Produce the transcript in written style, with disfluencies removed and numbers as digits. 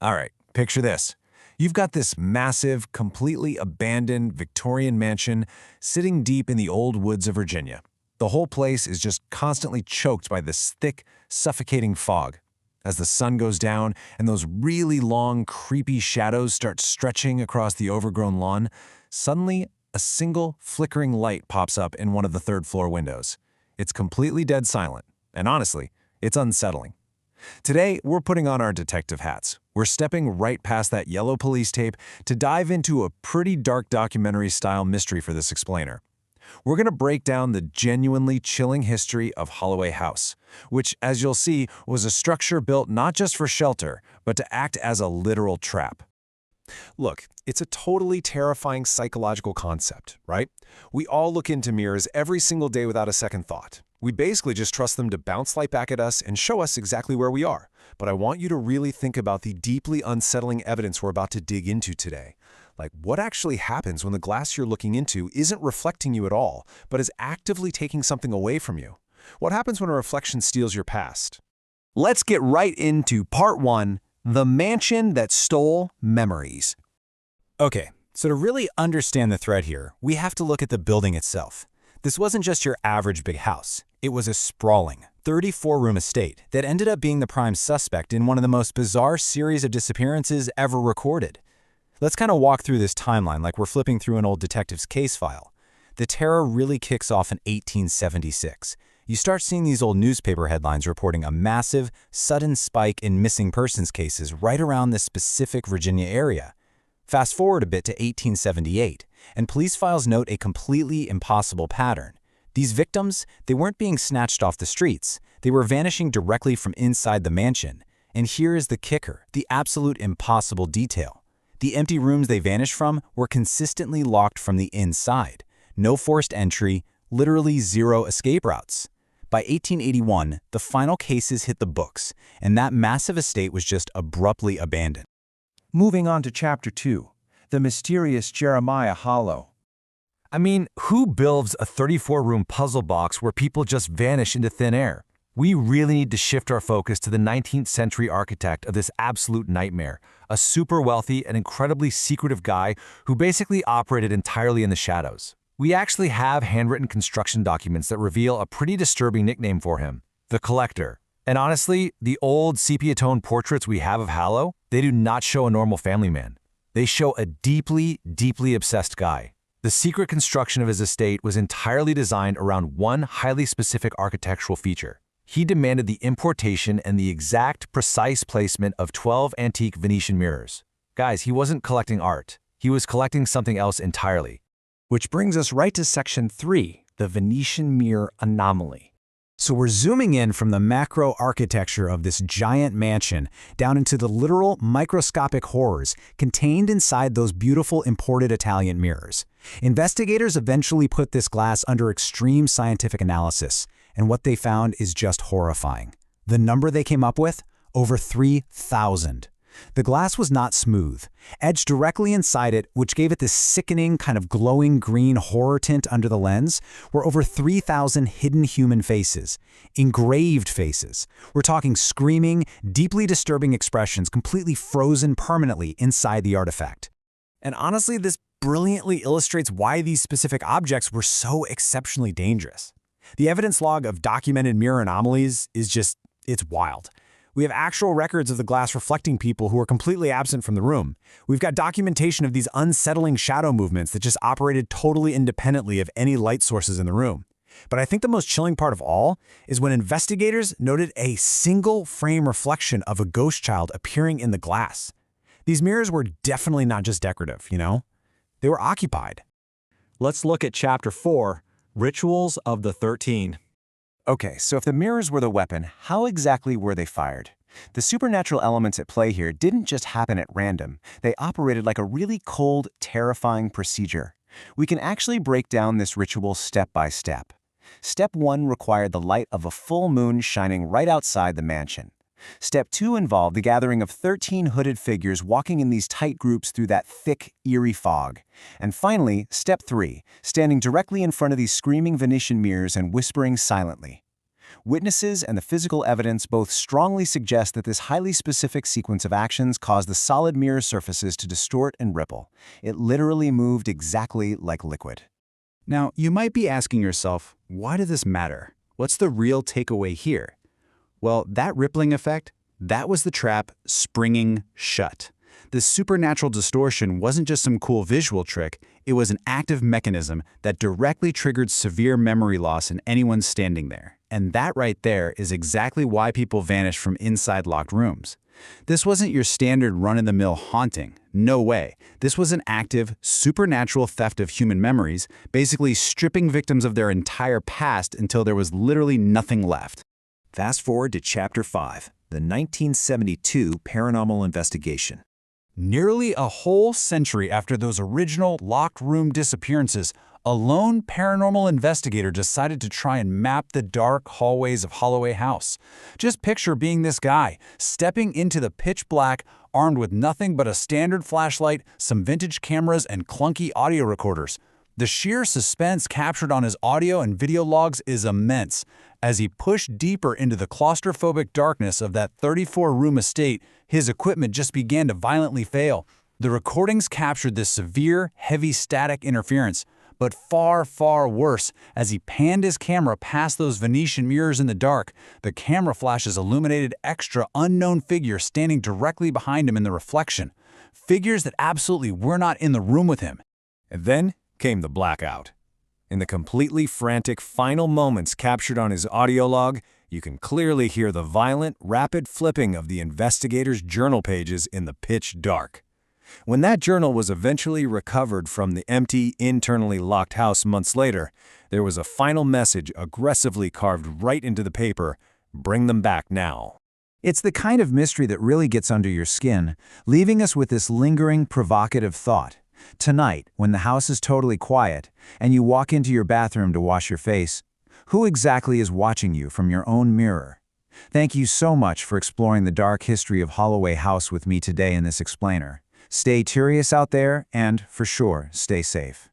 All right, picture this. You've got this massive, completely abandoned Victorian mansion sitting deep in the old woods of Virginia. The whole place is just constantly choked by this thick, suffocating fog. As the sun goes down and those really long, creepy shadows start stretching across the overgrown lawn, suddenly a single, flickering light pops up in one of the third-floor windows. It's completely dead silent, and honestly, it's unsettling. Today, we're putting on our detective hats. We're stepping right past that yellow police tape to dive into a pretty dark documentary-style mystery for this explainer. We're going to break down the genuinely chilling history of Holloway House, which, as you'll see, was a structure built not just for shelter, but to act as a literal trap. Look, it's a totally terrifying psychological concept, right? We all look into mirrors every single day without a second thought. We basically just trust them to bounce light back at us and show us exactly where we are. But I want you to really think about the deeply unsettling evidence we're about to dig into today. Like, what actually happens when the glass you're looking into isn't reflecting you at all, but is actively taking something away from you? What happens when a reflection steals your past? Let's get right into part 1, the mansion that stole memories. Okay, so to really understand the thread here, we have to look at the building itself. This wasn't just your average big house. It was a sprawling, 34-room estate that ended up being the prime suspect in one of the most bizarre series of disappearances ever recorded. Let's kind of walk through this timeline like we're flipping through an old detective's case file. The terror really kicks off in 1876. You start seeing these old newspaper headlines reporting a massive, sudden spike in missing persons cases right around this specific Virginia area. Fast forward a bit to 1878, and police files note a completely impossible pattern. These victims, they weren't being snatched off the streets. They were vanishing directly from inside the mansion. And here is the kicker, the absolute impossible detail. The empty rooms they vanished from were consistently locked from the inside. No forced entry, literally zero escape routes. By 1881, the final cases hit the books, and that massive estate was just abruptly abandoned. Moving on to Chapter 2, the mysterious Jeremiah Hallow. I mean, who builds a 34-room puzzle box where people just vanish into thin air? We really need to shift our focus to the 19th century architect of this absolute nightmare, a super wealthy and incredibly secretive guy who basically operated entirely in the shadows. We actually have handwritten construction documents that reveal a pretty disturbing nickname for him, the Collector. And honestly, the old sepia-tone portraits we have of Hallow, they do not show a normal family man. They show a deeply, deeply obsessed guy. The secret construction of his estate was entirely designed around one highly specific architectural feature. He demanded the importation and the exact, precise placement of 12 antique Venetian mirrors. Guys, he wasn't collecting art. He was collecting something else entirely. Which brings us right to Section 3, the Venetian mirror anomaly. So we're zooming in from the macro architecture of this giant mansion down into the literal microscopic horrors contained inside those beautiful imported Italian mirrors. Investigators eventually put this glass under extreme scientific analysis, and what they found is just horrifying. The number they came up with? Over 3,000. The glass was not smooth. Etched directly inside it, which gave it this sickening kind of glowing green horror tint under the lens, were over 3,000 hidden human faces. Engraved faces. We're talking screaming, deeply disturbing expressions completely frozen permanently inside the artifact. And honestly, this brilliantly illustrates why these specific objects were so exceptionally dangerous. The evidence log of documented mirror anomalies is it's wild. We have actual records of the glass reflecting people who are completely absent from the room. We've got documentation of these unsettling shadow movements that just operated totally independently of any light sources in the room. But I think the most chilling part of all is when investigators noted a single frame reflection of a ghost child appearing in the glass. These mirrors were definitely not just decorative, you know? They were occupied. Let's look at Chapter 4, Rituals of the 13. Okay, so if the mirrors were the weapon, how exactly were they fired? The supernatural elements at play here didn't just happen at random. They operated like a really cold, terrifying procedure. We can actually break down this ritual step by step. Step 1 required the light of a full moon shining right outside the mansion. Step 2 involved the gathering of 13 hooded figures walking in these tight groups through that thick, eerie fog. And finally, Step 3, standing directly in front of these screaming Venetian mirrors and whispering silently. Witnesses and the physical evidence both strongly suggest that this highly specific sequence of actions caused the solid mirror surfaces to distort and ripple. It literally moved exactly like liquid. Now, you might be asking yourself, why does this matter? What's the real takeaway here? Well, that rippling effect, that was the trap springing shut. This supernatural distortion wasn't just some cool visual trick, it was an active mechanism that directly triggered severe memory loss in anyone standing there. And that right there is exactly why people vanish from inside locked rooms. This wasn't your standard run-of-the-mill haunting. No way. This was an active, supernatural theft of human memories, basically stripping victims of their entire past until there was literally nothing left. Fast forward to Chapter 5, the 1972 Paranormal Investigation. Nearly a whole century after those original locked room disappearances, a lone paranormal investigator decided to try and map the dark hallways of Holloway House. Just picture being this guy, stepping into the pitch black, armed with nothing but a standard flashlight, some vintage cameras, and clunky audio recorders. The sheer suspense captured on his audio and video logs is immense. As he pushed deeper into the claustrophobic darkness of that 34-room estate, his equipment just began to violently fail. The recordings captured this severe, heavy static interference. But far, far worse, as he panned his camera past those Venetian mirrors in the dark, the camera flashes illuminated extra unknown figures standing directly behind him in the reflection. Figures that absolutely were not in the room with him. And then came the blackout. In the completely frantic final moments captured on his audio log, you can clearly hear the violent, rapid flipping of the investigator's journal pages in the pitch dark. When that journal was eventually recovered from the empty, internally locked house months later, there was a final message aggressively carved right into the paper: "Bring them back now." It's the kind of mystery that really gets under your skin, leaving us with this lingering, provocative thought. Tonight, when the house is totally quiet, and you walk into your bathroom to wash your face, who exactly is watching you from your own mirror? Thank you so much for exploring the dark history of Holloway House with me today in this explainer. Stay curious out there, and, for sure, stay safe.